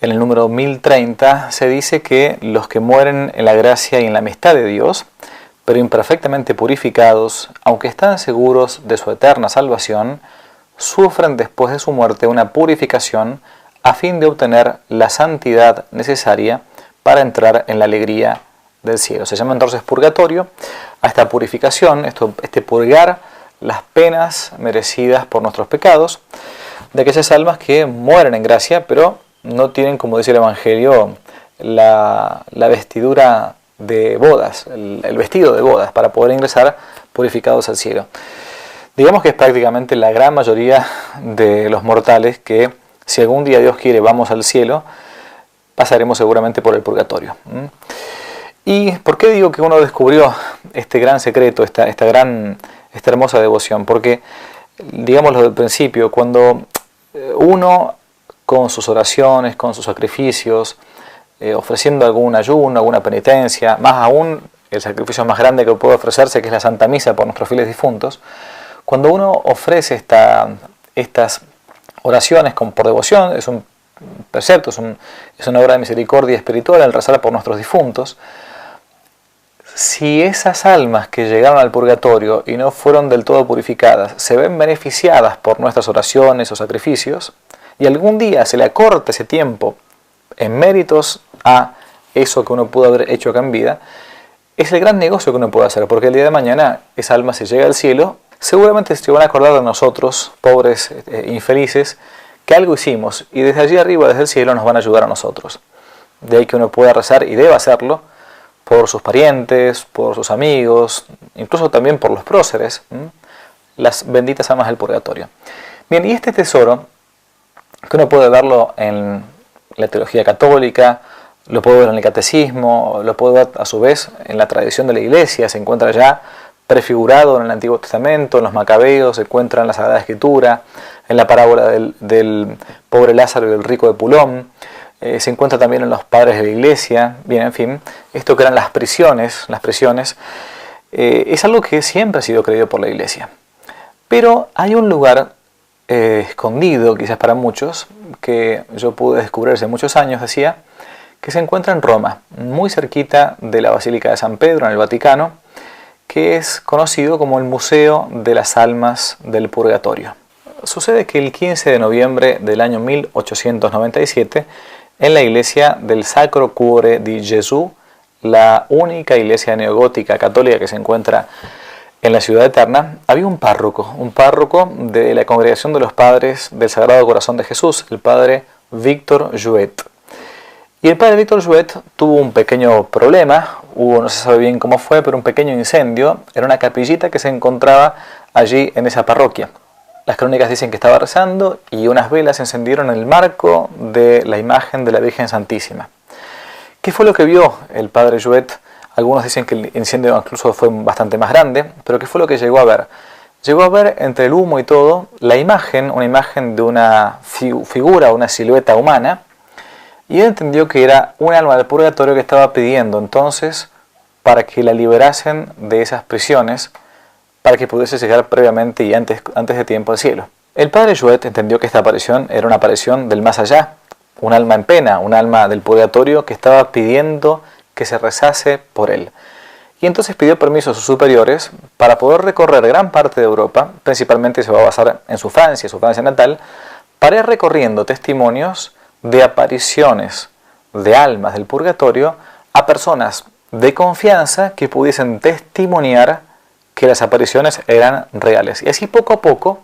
En el número 1030 se dice que los que mueren en la gracia y en la amistad de Dios, pero imperfectamente purificados, aunque están seguros de su eterna salvación, sufren después de su muerte una purificación a fin de obtener la santidad necesaria para entrar en la alegría del cielo. Se llama entonces purgatorio a esta purificación, este purgar las penas merecidas por nuestros pecados, de aquellas almas que mueren en gracia, pero no tienen, como dice el Evangelio, la vestidura de bodas, el vestido de bodas, para poder ingresar purificados al cielo. Digamos que es prácticamente la gran mayoría de los mortales que, si algún día Dios quiere, vamos al cielo, pasaremos seguramente por el purgatorio. ¿Y por qué digo que uno descubrió este gran secreto, esta hermosa devoción? Porque, digámoslo del principio, cuando uno con sus oraciones, con sus sacrificios, ofreciendo algún ayuno, alguna penitencia, más aún el sacrificio más grande que puede ofrecerse, que es la Santa Misa por nuestros fieles difuntos, cuando uno ofrece estas oraciones por devoción, es un precepto, es una obra de misericordia espiritual el rezar por nuestros difuntos. Si esas almas que llegaron al purgatorio y no fueron del todo purificadas se ven beneficiadas por nuestras oraciones o sacrificios, y algún día se le acorta ese tiempo en méritos a eso que uno pudo haber hecho acá en vida, es el gran negocio que uno puede hacer, porque el día de mañana esa alma, si llega al cielo, seguramente se van a acordar de nosotros, pobres infelices, que algo hicimos, y desde allí arriba, desde el cielo, nos van a ayudar a nosotros. De ahí que uno pueda rezar, y debe hacerlo, por sus parientes, por sus amigos, incluso también por los próceres, las benditas almas del purgatorio. Bien, y este tesoro, que uno puede verlo en la teología católica, lo puede ver en el catecismo, lo puede ver a su vez en la tradición de la Iglesia, se encuentra ya prefigurado en el Antiguo Testamento, en los Macabeos, se encuentra en la Sagrada Escritura, en la parábola del pobre Lázaro y del rico de Pulón, se encuentra también en los padres de la Iglesia. Bien, en fin, esto que eran las prisiones, es algo que siempre ha sido creído por la Iglesia. Pero hay un lugar escondido, quizás para muchos, que yo pude descubrir hace muchos años, decía, que se encuentra en Roma, muy cerquita de la Basílica de San Pedro, en el Vaticano, que es conocido como el Museo de las Almas del Purgatorio. Sucede que el 15 de noviembre del año 1897, en la iglesia del Sacro Cuore di Gesù, la única iglesia neogótica católica que se encuentra en la Ciudad Eterna, había un párroco de la Congregación de los Padres del Sagrado Corazón de Jesús, el padre Víctor Jouet. Y el padre Víctor Jouet tuvo un pequeño problema, no se sabe bien cómo fue, pero un pequeño incendio en una capillita que se encontraba allí en esa parroquia. Las crónicas dicen que estaba rezando y unas velas se encendieron en el marco de la imagen de la Virgen Santísima. ¿Qué fue lo que vio el padre Jouet? Algunos dicen que el incendio incluso fue bastante más grande, pero ¿qué fue lo que llegó a ver? Llegó a ver entre el humo y todo una imagen de una figura, una silueta humana, y él entendió que era un alma del purgatorio que estaba pidiendo entonces para que la liberasen de esas prisiones, para que pudiese llegar previamente y antes de tiempo al cielo. El padre Jouet entendió que esta aparición era una aparición del más allá, un alma en pena, un alma del purgatorio que estaba pidiendo que se rezase por él. Y entonces pidió permiso a sus superiores para poder recorrer gran parte de Europa, principalmente se va a basar en su Francia natal, para ir recorriendo testimonios de apariciones de almas del purgatorio a personas de confianza que pudiesen testimoniar que las apariciones eran reales. Y así poco a poco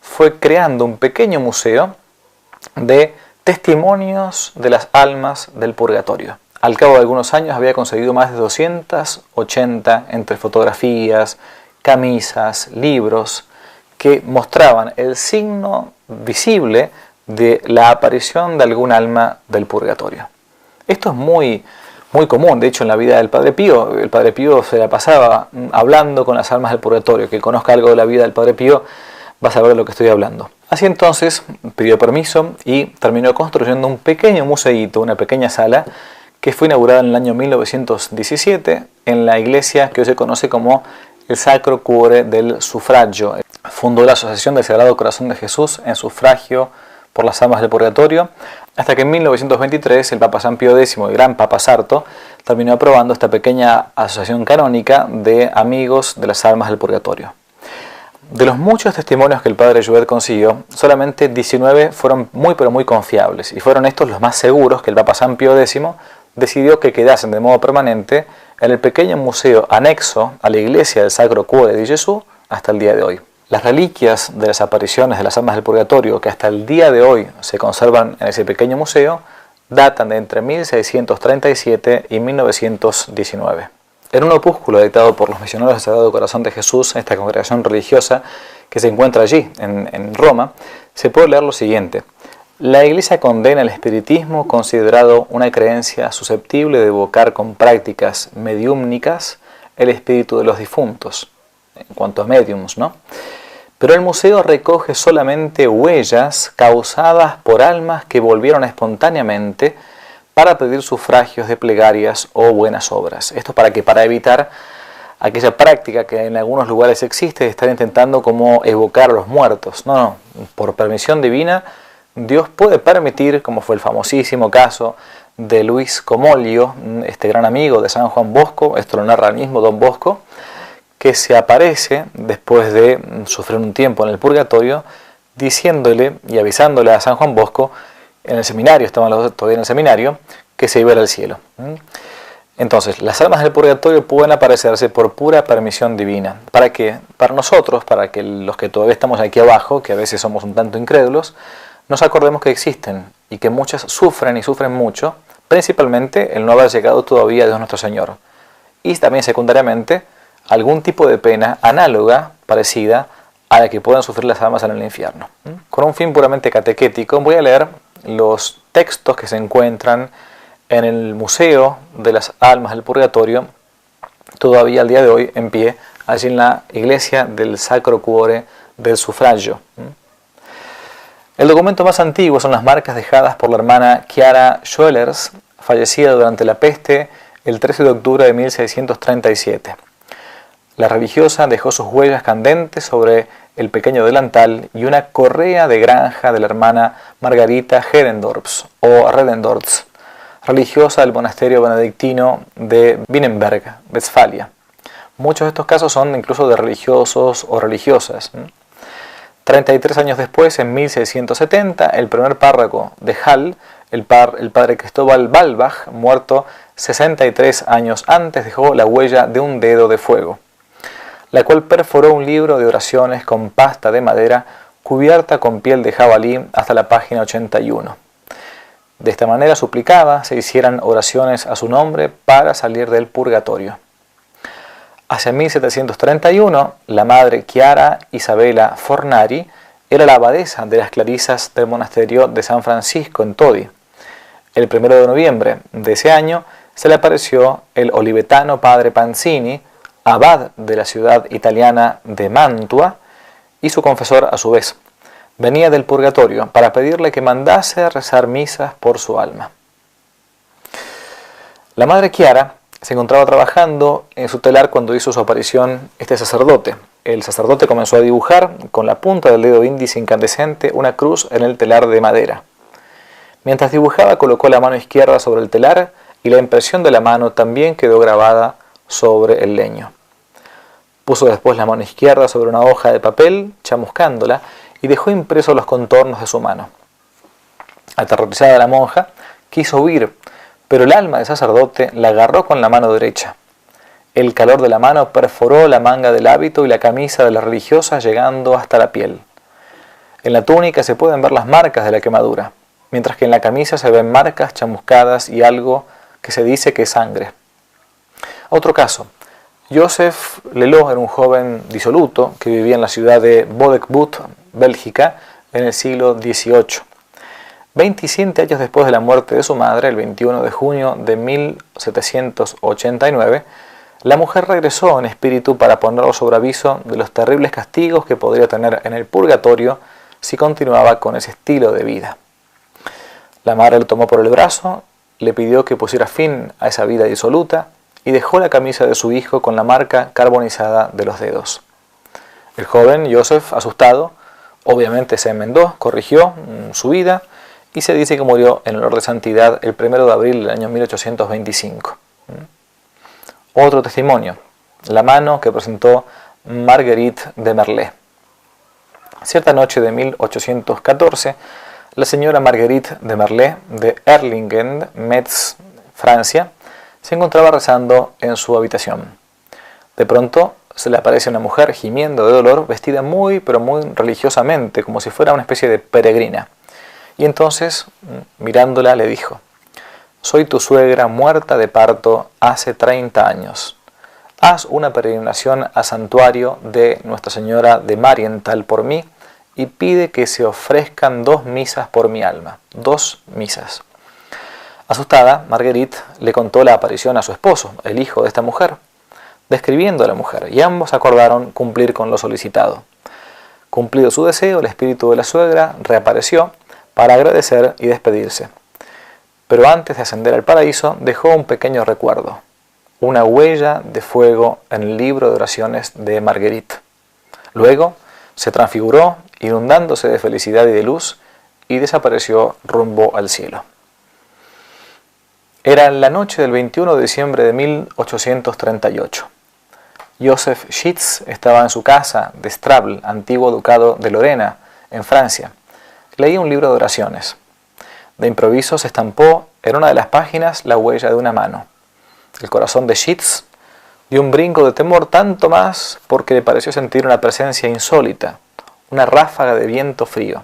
fue creando un pequeño museo de testimonios de las almas del purgatorio. Al cabo de algunos años había conseguido más de 280 entre fotografías, camisas, libros, que mostraban el signo visible de la aparición de algún alma del purgatorio. Esto es muy común, de hecho, en la vida del Padre Pío. El Padre Pío se la pasaba hablando con las almas del purgatorio. Que conozca algo de la vida del Padre Pío va a saber de lo que estoy hablando. Así entonces pidió permiso y terminó construyendo un pequeño museíto, una pequeña sala, que fue inaugurada en el año 1917 en la iglesia que hoy se conoce como el Sacro Cuore del Sufragio. Fundó la Asociación del Sagrado Corazón de Jesús en sufragio por las almas del purgatorio, hasta que en 1923 el Papa San Pío X, el gran Papa Sarto, terminó aprobando esta pequeña asociación canónica de amigos de las almas del purgatorio. De los muchos testimonios que el padre Jouet consiguió, solamente 19 fueron muy pero muy confiables, y fueron estos los más seguros que el Papa San Pío X decidió que quedasen de modo permanente en el pequeño museo anexo a la iglesia del Sacro Cuore di Gesù hasta el día de hoy. Las reliquias de las apariciones de las almas del purgatorio que hasta el día de hoy se conservan en ese pequeño museo datan de entre 1637 y 1919. En un opúsculo dictado por los misioneros del Sagrado Corazón de Jesús, esta congregación religiosa que se encuentra allí, en Roma, se puede leer lo siguiente: la Iglesia condena el espiritismo considerado una creencia susceptible de evocar con prácticas mediúmnicas el espíritu de los difuntos, en cuanto a mediums, ¿no? Pero el museo recoge solamente huellas causadas por almas que volvieron espontáneamente para pedir sufragios de plegarias o buenas obras. Esto para evitar aquella práctica que en algunos lugares existe de estar intentando como evocar a los muertos. No, por permisión divina, Dios puede permitir, como fue el famosísimo caso de Luis Comolio, este gran amigo de San Juan Bosco, esto lo narra el mismo Don Bosco, que se aparece después de sufrir un tiempo en el purgatorio, diciéndole y avisándole a San Juan Bosco, en el seminario, estaban los dos todavía en el seminario, que se iba al cielo. Entonces, las almas del purgatorio pueden aparecerse por pura permisión divina. ¿Para qué? Para nosotros, para que los que todavía estamos aquí abajo, que a veces somos un tanto incrédulos, nos acordemos que existen y que muchas sufren y sufren mucho, principalmente el no haber llegado todavía a Dios nuestro Señor. Y también secundariamente, algún tipo de pena análoga, parecida a la que pueden sufrir las almas en el infierno. Con un fin puramente catequético, voy a leer los textos que se encuentran en el Museo de las Almas del Purgatorio, todavía al día de hoy en pie, allí en la iglesia del Sacro Cuore del Sufragio. El documento más antiguo son las marcas dejadas por la hermana Chiara Schoellers, fallecida durante la peste el 13 de octubre de 1637. La religiosa dejó sus huellas candentes sobre el pequeño delantal y una correa de granja de la hermana Margarita Hedendorps o Redendorps, religiosa del monasterio benedictino de Wittenberg, Westfalia. Muchos de estos casos son incluso de religiosos o religiosas. 33 años después, en 1670, el primer párroco de Hall, el padre Cristóbal Balbach, muerto 63 años antes, dejó la huella de un dedo de fuego, la cual perforó un libro de oraciones con pasta de madera cubierta con piel de jabalí hasta la página 81. De esta manera suplicaba se hicieran oraciones a su nombre para salir del purgatorio. Hacia 1731, la madre Chiara Isabella Fornari era la abadesa de las clarisas del monasterio de San Francisco en Todi. El 1 de noviembre de ese año se le apareció el olivetano padre Panzini, abad de la ciudad italiana de Mantua, y su confesor a su vez. Venía del purgatorio para pedirle que mandase a rezar misas por su alma. La madre Chiara se encontraba trabajando en su telar cuando hizo su aparición este sacerdote. El sacerdote comenzó a dibujar con la punta del dedo índice incandescente una cruz en el telar de madera. Mientras dibujaba, colocó la mano izquierda sobre el telar y la impresión de la mano también quedó grabada sobre el leño. Puso después la mano izquierda sobre una hoja de papel, chamuscándola, y dejó impresos los contornos de su mano. Aterrorizada la monja, quiso huir, pero el alma del sacerdote la agarró con la mano derecha. El calor de la mano perforó la manga del hábito y la camisa de la religiosa, llegando hasta la piel. En la túnica se pueden ver las marcas de la quemadura, mientras que en la camisa se ven marcas chamuscadas y algo que se dice que es sangre. Otro caso. Joseph Lelot era un joven disoluto que vivía en la ciudad de Bodekboot, Bélgica, en el siglo XVIII. 27 años después de la muerte de su madre, el 21 de junio de 1789, la mujer regresó en espíritu para ponerlo sobre aviso de los terribles castigos que podría tener en el purgatorio si continuaba con ese estilo de vida. La madre lo tomó por el brazo, le pidió que pusiera fin a esa vida disoluta y dejó la camisa de su hijo con la marca carbonizada de los dedos. El joven Joseph, asustado, Obviamente se enmendó, corrigió su vida y se dice que murió en olor de santidad el 1 de abril del año 1825. Otro testimonio, la mano que presentó Marguerite de Merlet. Cierta noche de 1814, la señora Marguerite de Merlet de Erlingen, Metz, Francia, se encontraba rezando en su habitación. De pronto se le aparece una mujer gimiendo de dolor, vestida muy religiosamente, como si fuera una especie de peregrina. Y entonces, mirándola, le dijo: «Soy tu suegra muerta de parto hace 30 años. Haz una peregrinación al santuario de Nuestra Señora de Marienthal por mí y pide que se ofrezcan 2 misas por mi alma». 2 misas. Asustada, Marguerite le contó la aparición a su esposo, el hijo de esta mujer, describiendo a la mujer, y ambos acordaron cumplir con lo solicitado. Cumplido su deseo, el espíritu de la suegra reapareció para agradecer y despedirse. Pero antes de ascender al paraíso, dejó un pequeño recuerdo, una huella de fuego en el libro de oraciones de Marguerite. Luego se transfiguró, inundándose de felicidad y de luz, y desapareció rumbo al cielo. Era la noche del 21 de diciembre de 1838. Joseph Schitz estaba en su casa de Strable, antiguo ducado de Lorena, en Francia. Leía un libro de oraciones. De improviso se estampó en una de las páginas la huella de una mano. El corazón de Schitz dio un brinco de temor, tanto más porque le pareció sentir una presencia insólita, una ráfaga de viento frío.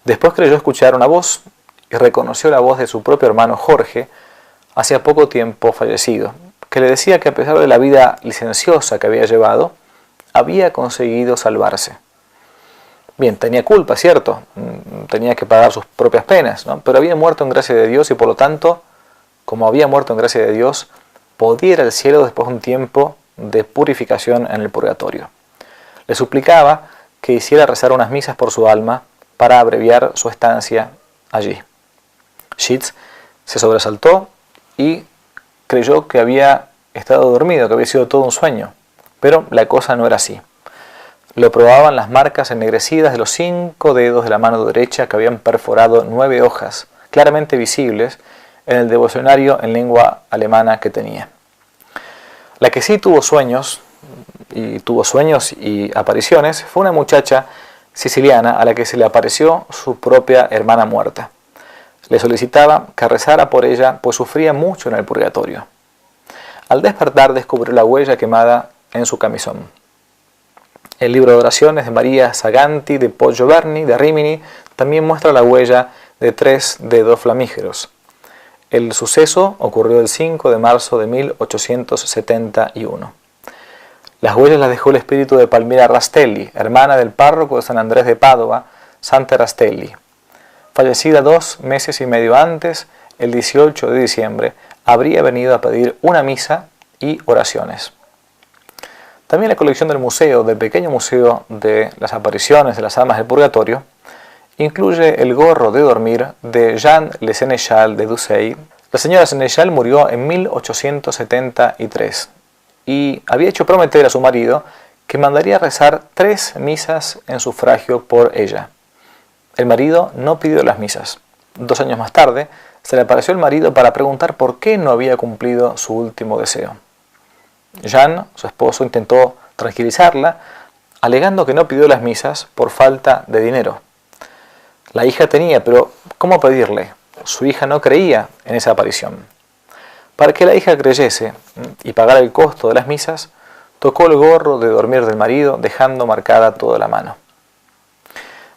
Después creyó escuchar una voz y reconoció la voz de su propio hermano Jorge, hacía poco tiempo fallecido, que le decía que a pesar de la vida licenciosa que había llevado, había conseguido salvarse. Bien, tenía culpa, cierto, tenía que pagar sus propias penas, ¿no? Pero había muerto en gracia de Dios y por lo tanto, como había muerto en gracia de Dios, podía ir al cielo después de un tiempo de purificación en el purgatorio. Le suplicaba que hiciera rezar unas misas por su alma para abreviar su estancia allí. Schitz se sobresaltó y creyó que había estado dormido, que había sido todo un sueño, pero la cosa no era así. Lo probaban las marcas ennegrecidas de los 5 dedos de la mano derecha que habían perforado 9 hojas, claramente visibles en el devocionario en lengua alemana que tenía. La que sí tuvo sueños y apariciones fue una muchacha siciliana a la que se le apareció su propia hermana muerta. Le solicitaba que rezara por ella, pues sufría mucho en el purgatorio. Al despertar descubrió la huella quemada en su camisón. El libro de oraciones de María Saganti de Poggio Berni de Rimini también muestra la huella de 3 dedos flamígeros. El suceso ocurrió el 5 de marzo de 1871. Las huellas las dejó el espíritu de Palmira Rastelli, hermana del párroco de San Andrés de Padova, Sante Rastelli. Fallecida 2 meses y medio antes, el 18 de diciembre, habría venido a pedir una misa y oraciones. También la colección del pequeño museo de las apariciones de las almas del purgatorio, incluye el gorro de dormir de Jean Le Sénéchal de Doucet. La señora Sénéchal murió en 1873 y había hecho prometer a su marido que mandaría rezar 3 misas en sufragio por ella. El marido no pidió las misas. 2 años más tarde, se le apareció el marido para preguntar por qué no había cumplido su último deseo. Jean, su esposo, intentó tranquilizarla, alegando que no pidió las misas por falta de dinero. La hija tenía, pero ¿cómo pedirle? Su hija no creía en esa aparición. Para que la hija creyese y pagara el costo de las misas, tocó el gorro de dormir del marido, dejando marcada toda la mano.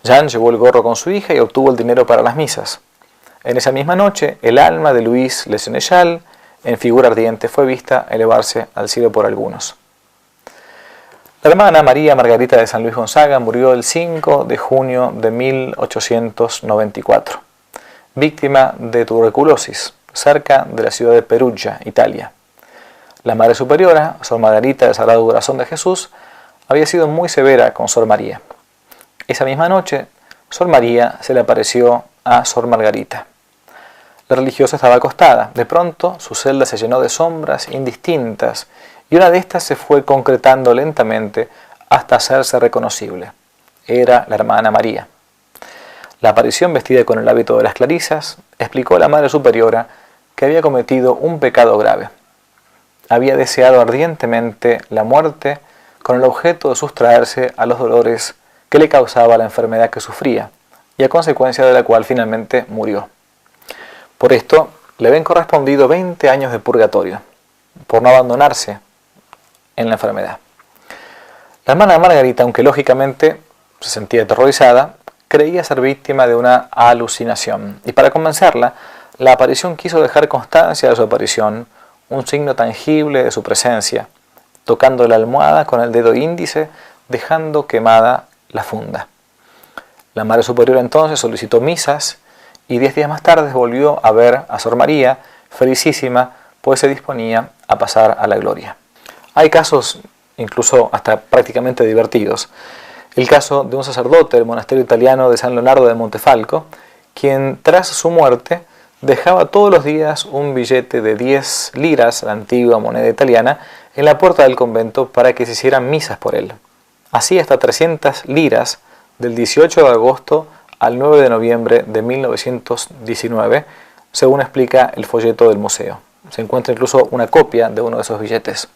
Jean llevó el gorro con su hija y obtuvo el dinero para las misas. En esa misma noche, el alma de Louis Le Sénéchal, en figura ardiente, fue vista elevarse al cielo por algunos. La hermana María Margarita de San Luis Gonzaga murió el 5 de junio de 1894, víctima de tuberculosis, cerca de la ciudad de Perugia, Italia. La Madre Superiora, Sor Margarita del Sagrado Corazón de Jesús, había sido muy severa con Sor María. Esa misma noche, Sor María se le apareció a Sor Margarita. La religiosa estaba acostada. De pronto, su celda se llenó de sombras indistintas y una de estas se fue concretando lentamente hasta hacerse reconocible. era la hermana María. La aparición, vestida con el hábito de las clarisas, explicó a la Madre Superiora que había cometido un pecado grave. Había deseado ardientemente la muerte con el objeto de sustraerse a los dolores que le causaba la enfermedad que sufría y a consecuencia de la cual finalmente murió. Por esto le habían correspondido 20 años de purgatorio, por no abandonarse en la enfermedad. La hermana Margarita, aunque lógicamente se sentía aterrorizada, creía ser víctima de una alucinación, y para convencerla, la aparición quiso dejar constancia de su aparición, un signo tangible de su presencia, tocando la almohada con el dedo índice, dejando quemada la funda. La Madre Superiora entonces solicitó misas y 10 días más tarde volvió a ver a Sor María, felicísima, pues se disponía a pasar a la gloria. Hay casos incluso hasta prácticamente divertidos. El caso de un sacerdote del monasterio italiano de San Leonardo de Montefalco, quien tras su muerte dejaba todos los días un billete de 10 liras, la antigua moneda italiana, en la puerta del convento para que se hicieran misas por él. Así hasta 300 liras del 18 de agosto al 9 de noviembre de 1919, según explica el folleto del museo. Se encuentra incluso una copia de uno de esos billetes.